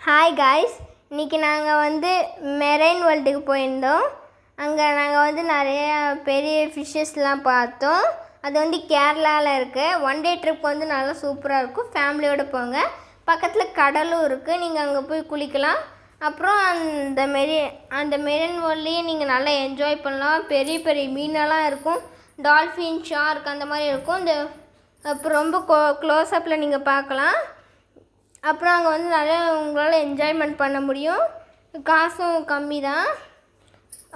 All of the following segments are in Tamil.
ஹாய் காய்ஸ், இன்றைக்கி நாங்கள் வந்து மெரைன் வேர்ல்டுக்கு போயிருந்தோம். அங்கே நாங்கள் வந்து நிறைய பெரிய ஃபிஷ்ஷஸ்லாம் பார்த்தோம். அது வந்து கேரளாவில் இருக்குது. ஒன் டே ட்ரிப் வந்து நல்லா சூப்பராக இருக்கும். ஃபேமிலியோடு போங்க. பக்கத்தில் கடலும் இருக்குது, நீங்கள் அங்கே போய் குளிக்கலாம். அப்புறம் அந்த மெரைன் வேர்ல்ட்லேயே நீங்கள் நல்லா என்ஜாய் பண்ணலாம். பெரிய பெரிய மீனெல்லாம் இருக்கும், டால்ஃபின், ஷார்க் அந்த மாதிரி இருக்கும். அப்புறம் ரொம்ப க்ளோஸ்அப்பில் நீங்கள் பார்க்கலாம். அப்புறம் அங்கே வந்து நிறையா உங்களால் என்ஜாய்மெண்ட் பண்ண முடியும். காசும் கம்மி தான்.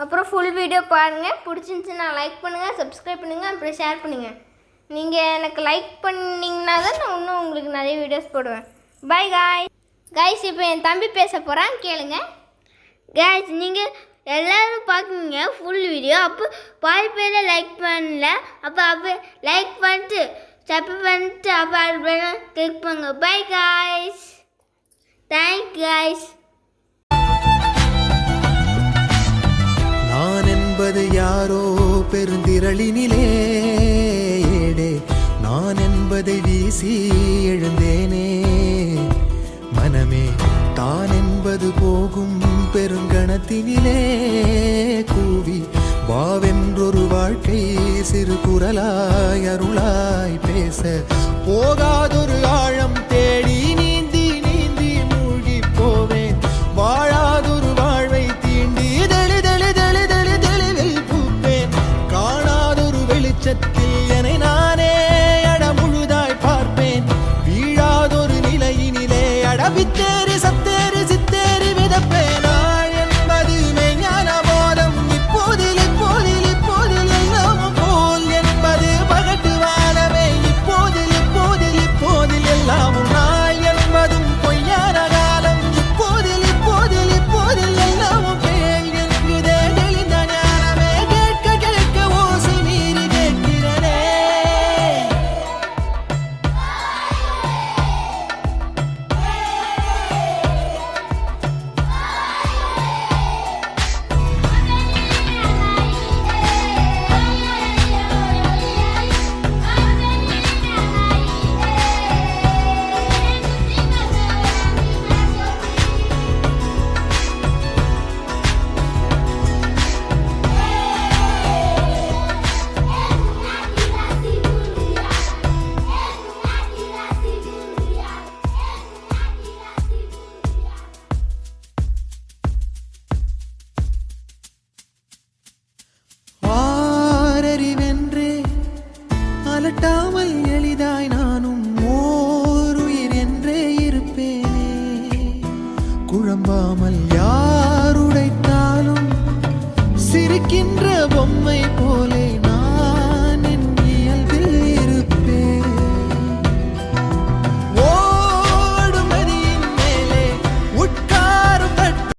அப்புறம் ஃபுல் வீடியோ பாருங்கள். பிடிச்சிருந்துச்சுன்னா லைக் பண்ணுங்கள், சப்ஸ்கிரைப் பண்ணுங்கள், அப்புறம் ஷேர் பண்ணுங்கள். நீங்கள் எனக்கு லைக் பண்ணிங்கன்னா தான் நான் இன்னும் உங்களுக்கு நிறைய வீடியோஸ் போடுவேன். By guys. இப்போ என் தம்பி பேச போகிறான், கேளுங்க. காய்ஸ், நீங்கள் எல்லோரும் பார்க்குங்க ஃபுல் வீடியோ. அப்போ பாதி பேர் லைக் பண்ணல. அப்போ லைக் பண்ணிட்டு சப்ஸ்கிரைப் பண்ணிட்டு அப்போ கிளிக் பண்ணுங்க. By guys. Thank guys. நான் என்பது யாரோ பெருந்திரளினிலே ஏடே, நான் என்பதை வீசி எழுந்தேனே. மனமே தான் என்பது போகும் பெருங்கணத்தினிலே கூவி வாவென்றொரு வாழ்க்கை சிறு குரலாய் அருளாய் பேச போகாதொரு ஆழம் தேடி நீந்தி நீந்தி மூழ்கி போவேன். வாழாதொரு வாழ்வை தீண்டி தெளிவில் பூப்பேன். காணாதொரு வெளிச்சத்தில் என்னை நானே முழுதாய் பார்ப்பேன். வீழாதொரு நிலையினிலே வித்தேறி சத்தேறி சித்தேறி விதப்பேன். நாள் என்பது மெய்ஞான போதம். இப்போதில் எல்லாம் போல் என்பது பகட்டு வாழவே. இப்போதில் எல்லாமும் நாள் என்பதும் பொய்யான காலம். இப்போதில் எல்லாமும் கேள் என்குதே தெளிந்த ஞானமே. கேட்க ஓசி மீறி கேட்கிறனே. வாரறிவென்றே அலட்டாமல் எளிதாய் நானும் ஓருயிர் என்றே இருப்பேனே. குழம்பாமல் யார்